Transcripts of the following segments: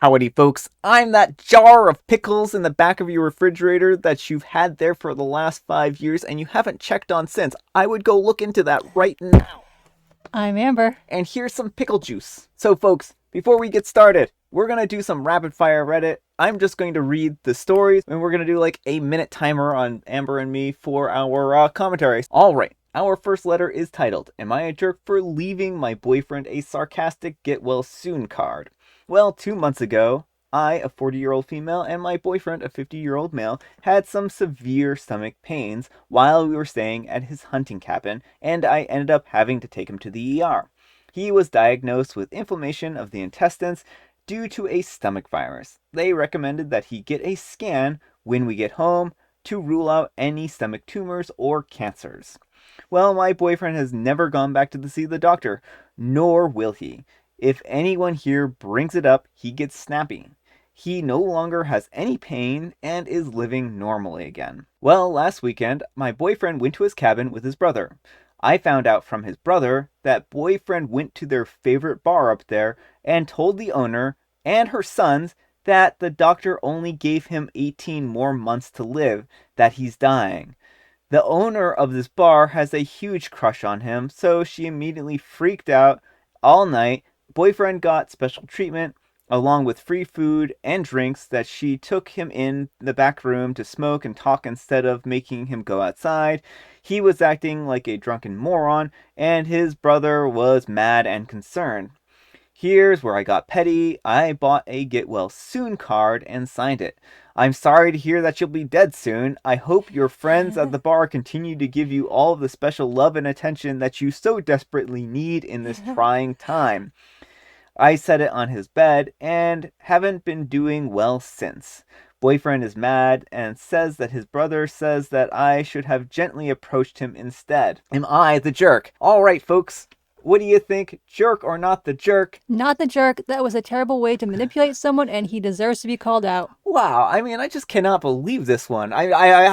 Howdy folks, I'm that jar of pickles in the back of your refrigerator that you've had there for the last 5 years and you haven't checked on since. I would go look into that right now. I'm Amber. And here's some pickle juice. So folks, before we get started, we're gonna do some rapid fire Reddit. I'm just going to read the stories and we're gonna do like a minute timer on Amber and me for our commentaries. Alright, our first letter is titled, Am I a Jerk for Leaving My Boyfriend a Sarcastic Get Well Soon card? Well, 2 months ago, I, a 40-year-old female, and my boyfriend, a 50-year-old male, had some severe stomach pains while we were staying at his hunting cabin, and I ended up having to take him to the ER. He was diagnosed with inflammation of the intestines due to a stomach virus. They recommended that he get a scan when we get home to rule out any stomach tumors or cancers. Well, my boyfriend has never gone back to see the doctor, nor will he. If anyone here brings it up, he gets snappy. He no longer has any pain and is living normally again. Well, last weekend, my boyfriend went to his cabin with his brother. I found out from his brother that boyfriend went to their favorite bar up there and told the owner and her sons that the doctor only gave him 18 more months to live, that he's dying. The owner of this bar has a huge crush on him, so she immediately freaked out all night. Boyfriend got special treatment along with free food and drinks that she took him in the back room to smoke and talk instead of making him go outside. He was acting like a drunken moron and his brother was mad and concerned. Here's where I got petty. I bought a get well soon card and signed it. I'm sorry to hear that you'll be dead soon. I hope your friends at the bar continue to give you all of the special love and attention that you so desperately need in this trying time. I set it on his bed and haven't been doing well since. Boyfriend is mad and says that his brother says that I should have gently approached him instead. Am I the jerk? Alright, folks. What do you think? Jerk or not the jerk? Not the jerk. That was a terrible way to manipulate someone, and he deserves to be called out. Wow, I mean, I just cannot believe this one. I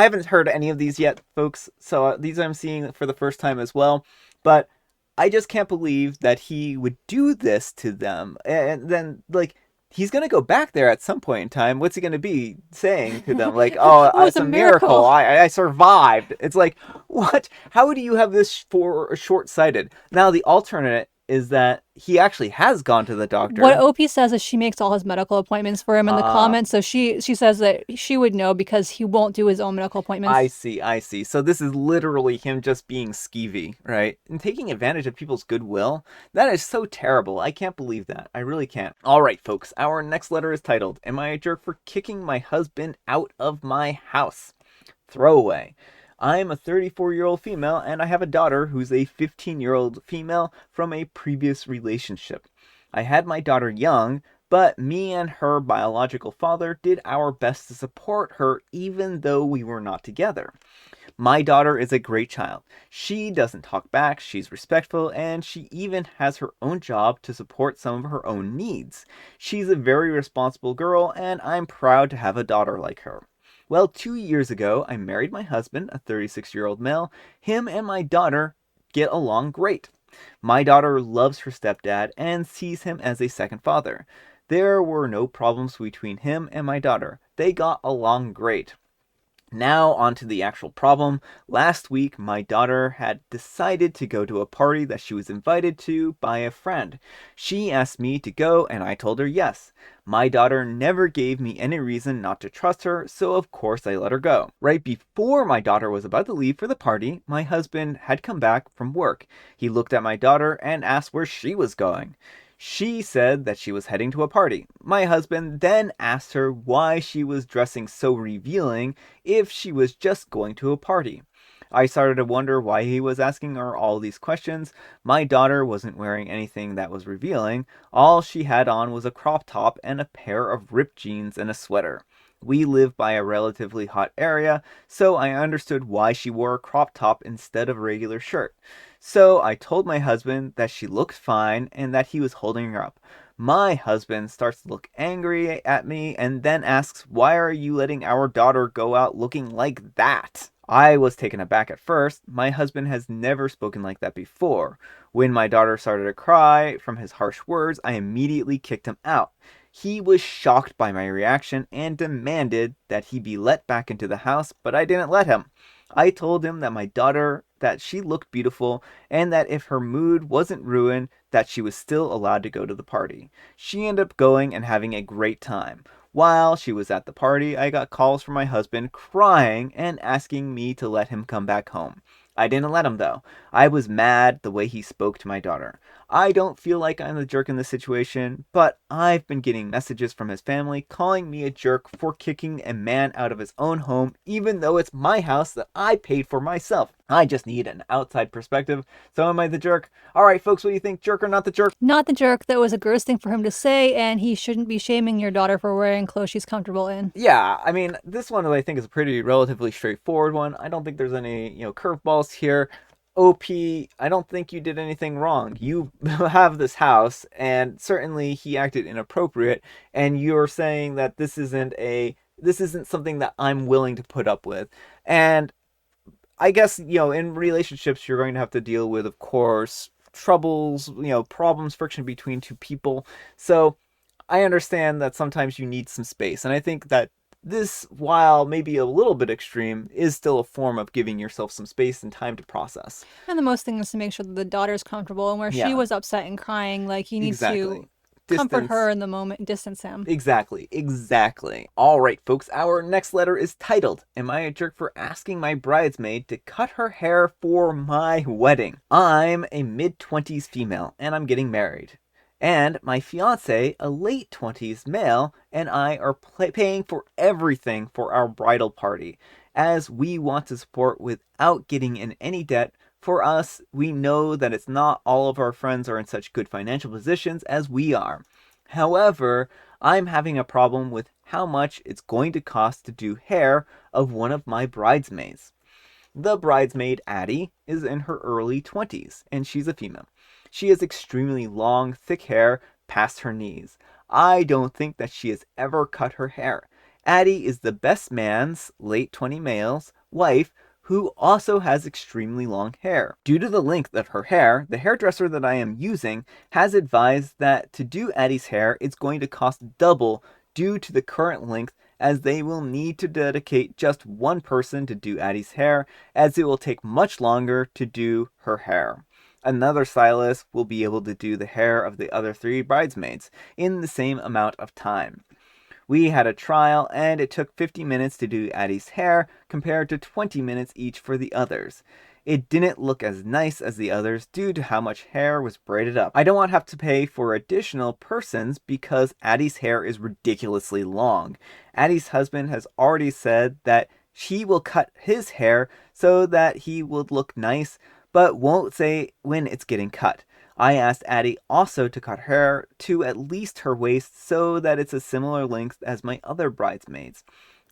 haven't heard any of these yet, folks, so these I'm seeing for the first time as well. But I just can't believe that he would do this to them. And then, like, he's going to go back there at some point in time. What's he going to be saying to them? Like, oh, Oh, it's a miracle. I survived. It's like, what? How do you have this for short-sighted? Now, the alternate is that he actually has gone to the doctor. What OP says is she makes all his medical appointments for him in the comments, so she says that she would know because he won't do his own medical appointments. I see. So this is literally him just being skeevy, right? And taking advantage of people's goodwill. That is so terrible. I can't believe that. I really can't. All right, folks. Our next letter is titled, Am I a Jerk for Kicking My Husband Out of My House? Throwaway. I'm a 34-year-old female and I have a daughter who's a 15-year-old female from a previous relationship. I had my daughter young, but me and her biological father did our best to support her even though we were not together. My daughter is a great child. She doesn't talk back, she's respectful, and she even has her own job to support some of her own needs. She's a very responsible girl and I'm proud to have a daughter like her. Well, 2 years ago, I married my husband, a 36-year-old male. Him and my daughter get along great. My daughter loves her stepdad and sees him as a second father. There were no problems between him and my daughter. They got along great. Now, on to the actual problem. Last week, my daughter had decided to go to a party that she was invited to by a friend. She asked me to go, and I told her yes. My daughter never gave me any reason not to trust her, so of course I let her go. Right before my daughter was about to leave for the party, my husband had come back from work. He looked at my daughter and asked where she was going. She said that she was heading to a party. My husband then asked her why she was dressing so revealing if she was just going to a party. I started to wonder why he was asking her all these questions. My daughter wasn't wearing anything that was revealing. All she had on was a crop top and a pair of ripped jeans and a sweater. We live by a relatively hot area, so I understood why she wore a crop top instead of a regular shirt. So I told my husband that she looked fine and that he was holding her up. My husband starts to look angry at me and then asks, why are you letting our daughter go out looking like that? I was taken aback at first. My husband has never spoken like that before. When my daughter started to cry from his harsh words, I immediately kicked him out. He was shocked by my reaction and demanded that he be let back into the house, but I didn't let him. I told him that my daughter, that she looked beautiful, and that if her mood wasn't ruined, that she was still allowed to go to the party. She ended up going and having a great time. While she was at the party, I got calls from my husband crying and asking me to let him come back home. I didn't let him though. I was mad the way he spoke to my daughter. I don't feel like I'm the jerk in this situation, but I've been getting messages from his family calling me a jerk for kicking a man out of his own home, even though it's my house that I paid for myself. I just need an outside perspective. So am I the jerk? All right, folks, what do you think? Jerk or not the jerk? Not the jerk. That was a gross thing for him to say, and he shouldn't be shaming your daughter for wearing clothes she's comfortable in. Yeah, I mean, this one I think is a pretty relatively straightforward one. I don't think there's any, curveballs here. OP, I don't think you did anything wrong. You have this house, and certainly he acted inappropriate, and you're saying that this isn't something that I'm willing to put up with. And I guess, in relationships, you're going to have to deal with, of course, troubles, problems, friction between two people. So I understand that sometimes you need some space. And I think that this, while maybe a little bit extreme, is still a form of giving yourself some space and time to process. And the most thing is to make sure that the daughter's comfortable, and where she Yeah, was upset and crying, like, you need to exactly. comfort Distance. her in the moment and distance him. Exactly. All right, folks, our next letter is titled, Am I a Jerk for Asking My Bridesmaid to Cut Her Hair for My Wedding? I'm a mid-20s female, and I'm getting married. And my fiance, a late 20s male, and I are paying for everything for our bridal party, as we want to support without getting in any debt. For us, we know that it's not all of our friends are in such good financial positions as we are. However, I'm having a problem with how much it's going to cost to do hair of one of my bridesmaids. The bridesmaid, Addie, is in her early 20s, and she's a female. She has extremely long, thick hair past her knees. I don't think that she has ever cut her hair. Addie is the best man's, late 20 male's, wife, who also has extremely long hair. Due to the length of her hair, the hairdresser that I am using has advised that to do Addie's hair, it's going to cost double due to the current length, as they will need to dedicate just one person to do Addie's hair, as it will take much longer to do her hair. Another stylist will be able to do the hair of the other 3 bridesmaids in the same amount of time. We had a trial, and it took 50 minutes to do Addie's hair compared to 20 minutes each for the others. It didn't look as nice as the others due to how much hair was braided up. I don't want to have to pay for additional persons because Addie's hair is ridiculously long. Addie's husband has already said that he will cut his hair so that he would look nice, but won't say when it's getting cut. I asked Addie also to cut her hair to at least her waist so that it's a similar length as my other bridesmaids.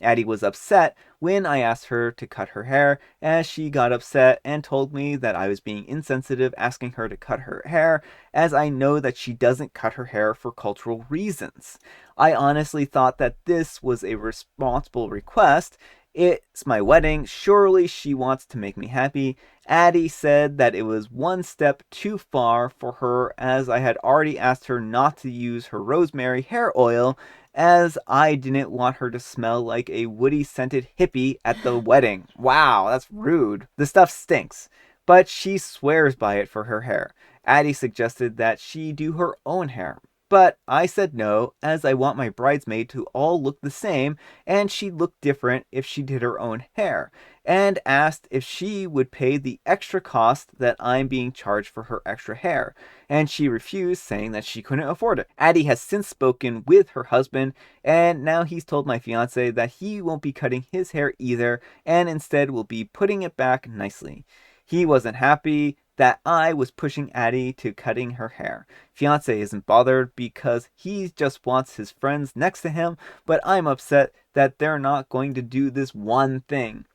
Addie was upset when I asked her to cut her hair, as she got upset and told me that I was being insensitive asking her to cut her hair, as I know that she doesn't cut her hair for cultural reasons. I honestly thought that this was a responsible request. It's my wedding. Surely she wants to make me happy. Addie said that it was one step too far for her, as I had already asked her not to use her rosemary hair oil, as I didn't want her to smell like a woody scented hippie at the wedding. Wow, that's rude. The stuff stinks, but she swears by it for her hair. Addie suggested that she do her own hair, but I said no, as I want my bridesmaid to all look the same, and she'd look different if she did her own hair, and asked if she would pay the extra cost that I'm being charged for her extra hair, and she refused, saying that she couldn't afford it. Addie has since spoken with her husband, and now he's told my fiance that he won't be cutting his hair either, and instead will be putting it back nicely. He wasn't happy that I was pushing Addie to cutting her hair. Fiance isn't bothered because he just wants his friends next to him, but I'm upset that they're not going to do this one thing.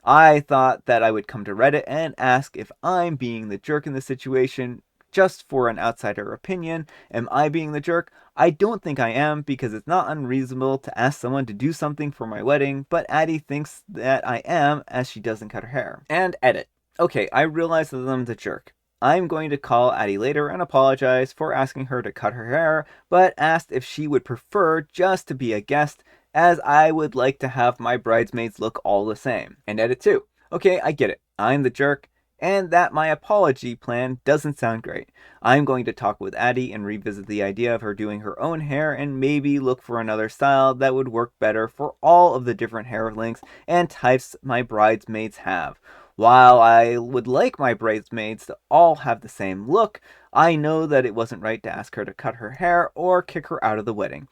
I thought that I would come to Reddit and ask if I'm being the jerk in the situation, just for an outsider opinion. Am I being the jerk? I don't think I am, because it's not unreasonable to ask someone to do something for my wedding, but Addie thinks that I am, as she doesn't cut her hair. And edit. Okay, I realize that I'm the jerk. I'm going to call Addie later and apologize for asking her to cut her hair, but asked if she would prefer just to be a guest, as I would like to have my bridesmaids look all the same. And edit 2. Okay, I get it. I'm the jerk, and that my apology plan doesn't sound great. I'm going to talk with Addie and revisit the idea of her doing her own hair and maybe look for another style that would work better for all of the different hair lengths and types my bridesmaids have. While I would like my bridesmaids to all have the same look, I know that it wasn't right to ask her to cut her hair or kick her out of the wedding.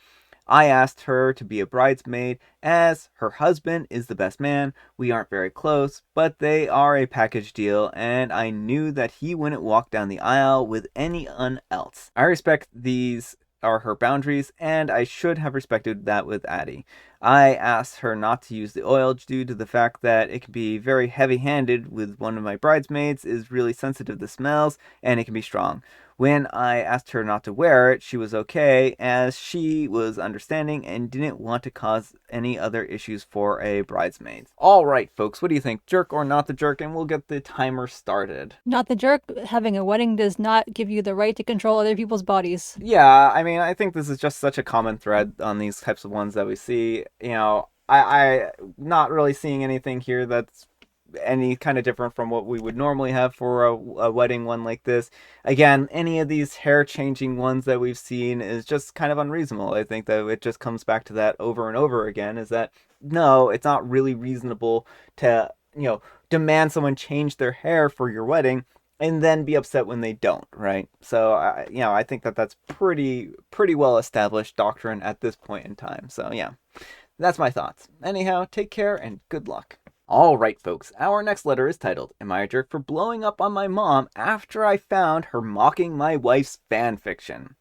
I asked her to be a bridesmaid as her husband is the best man. We aren't very close, but they are a package deal, and I knew that he wouldn't walk down the aisle with anyone else. I respect these are her boundaries, and I should have respected that with Addie. I asked her not to use the oil due to the fact that it can be very heavy-handed with one of my bridesmaids is really sensitive to smells, and it can be strong. When I asked her not to wear it, she was okay, as she was understanding and didn't want to cause any other issues for a bridesmaid. Alright, folks, what do you think? Jerk or not the jerk? And we'll get the timer started. Not the jerk. Having a wedding does not give you the right to control other people's bodies. Yeah, I mean, I think this is just such a common thread on these types of ones that we see. I not really seeing anything here that's any kind of different from what we would normally have for a wedding one like this. Again, any of these hair changing ones that we've seen is just kind of unreasonable. I think that it just comes back to that over and over again, is that no, it's not really reasonable to, demand someone change their hair for your wedding and then be upset when they don't, right? So I think that that's pretty well established doctrine at this point in time. So yeah, that's my thoughts. Anyhow, take care and good luck. Alright, folks, our next letter is titled, Am I a Jerk for Blowing Up on My Mom After I Found Her Mocking My Wife's Fanfiction?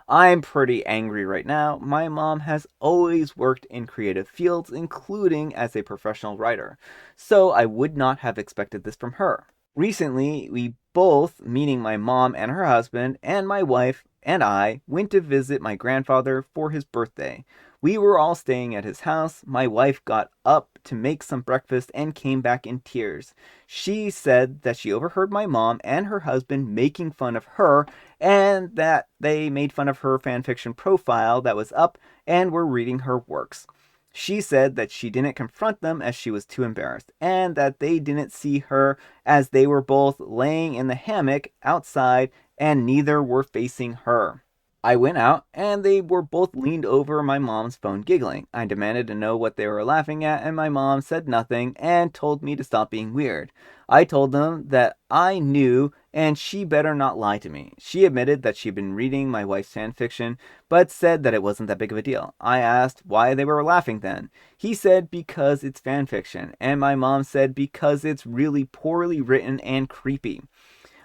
I'm pretty angry right now. My mom has always worked in creative fields, including as a professional writer, so I would not have expected this from her. Recently, we both, meaning my mom and her husband, and my wife and I, went to visit my grandfather for his birthday. We were all staying at his house. My wife got up to make some breakfast and came back in tears. She said that she overheard my mom and her husband making fun of her and that they made fun of her fanfiction profile that was up and were reading her works. She said that she didn't confront them as she was too embarrassed, and that they didn't see her as they were both laying in the hammock outside and neither were facing her. I went out, and they were both leaned over my mom's phone giggling. I demanded to know what they were laughing at, and my mom said nothing and told me to stop being weird. I told them that I knew, and she better not lie to me. She admitted that she'd been reading my wife's fanfiction, but said that it wasn't that big of a deal. I asked why they were laughing then. He said because it's fanfiction, and my mom said because it's really poorly written and creepy.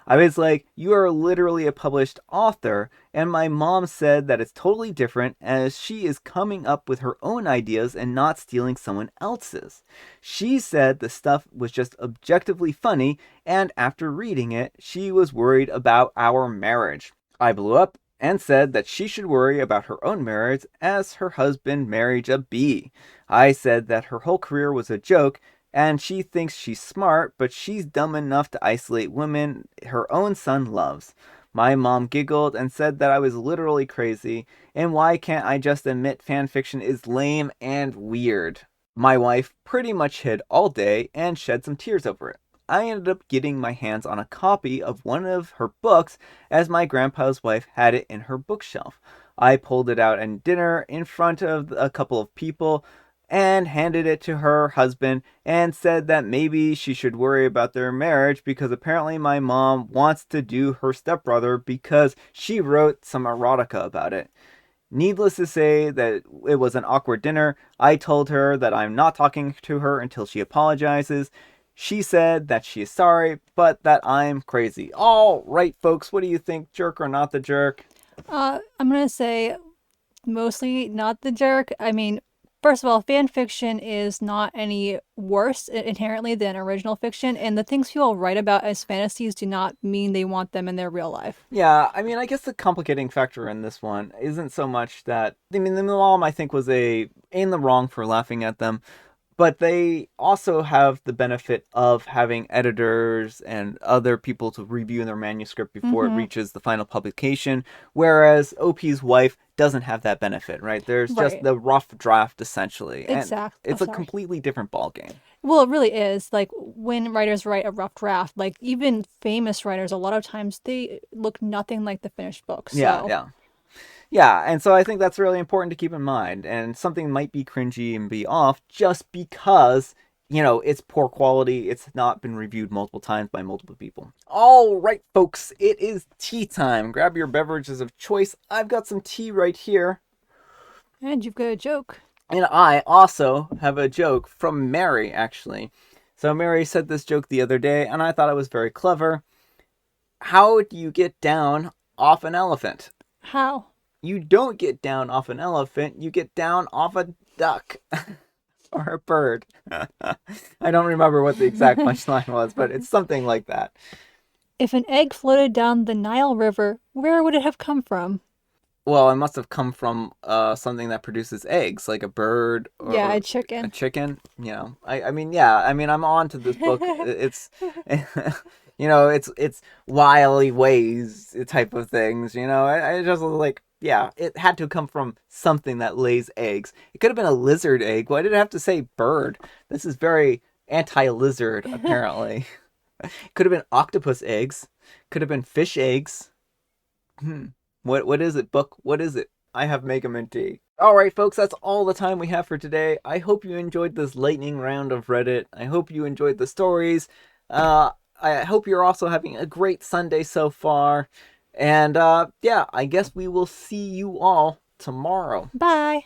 I was like, you are literally a published author, and my mom said that it's totally different as she is coming up with her own ideas and not stealing someone else's. She said the stuff was just objectively funny, and after reading it, she was worried about our marriage. I blew up and said that she should worry about her own marriage as her husband married a bee. I said that her whole career was a joke and she thinks she's smart, but she's dumb enough to isolate women her own son loves. My mom giggled and said that I was literally crazy, and why can't I just admit fanfiction is lame and weird? My wife pretty much hid all day and shed some tears over it. I ended up getting my hands on a copy of one of her books as my grandpa's wife had it in her bookshelf. I pulled it out at dinner in front of a couple of people and handed it to her husband and said that maybe she should worry about their marriage because apparently my mom wants to do her stepbrother because she wrote some erotica about it. Needless to say that it was an awkward dinner. I told her that I'm not talking to her until she apologizes. She said that she is sorry, but that I'm crazy. All right, folks, what do you think, jerk or not the jerk? I'm gonna say mostly not the jerk. I mean, first of all, fan fiction is not any worse inherently than original fiction, and the things people write about as fantasies do not mean they want them in their real life. Yeah, I mean, I guess the complicating factor in this one isn't so much that, I mean, the mom, I think, was in the wrong for laughing at them. but they also have the benefit of having editors and other people to review their manuscript before it Mm-hmm. reaches the final publication, whereas OP's wife doesn't have that benefit, right? There's just Right. the rough draft essentially, and Exact. Oh, it's a sorry. completely different ballgame. Well, it really is. Like when writers write a rough draft, like even famous writers, a lot of times they look nothing like the finished book. Yeah, So, yeah. Yeah, and so I think that's really important to keep in mind. And something might be cringy and be off just because, it's poor quality. It's not been reviewed multiple times by multiple people. All right, folks, it is tea time. Grab your beverages of choice. I've got some tea right here. and you've got a joke. And I also have a joke from Mary, actually. So Mary said this joke the other day, and I thought it was very clever. How do you get down off an elephant? How? You don't get down off an elephant, you get down off a duck or a bird. I don't remember what the exact punchline was, but it's something like that. If an egg floated down the Nile River, where would it have come from? Well, it must have come from something that produces eggs, like a bird Yeah, a or a chicken. chicken. I mean, yeah. I mean, I'm on to this book. It's, it's wily ways type of things. I just was like, yeah, it had to come from something that lays eggs. It could have been a lizard egg. Why did it have to say bird? This is very anti-lizard, apparently. Could have been octopus eggs. Could have been fish eggs. Hmm. What is it, book? What is it? I have Mega Mint D. All right, folks, that's all the time we have for today. I hope you enjoyed this lightning round of Reddit. I hope you enjoyed the stories. I hope you're also having a great Sunday so far. And yeah, I guess we will see you all tomorrow. Bye.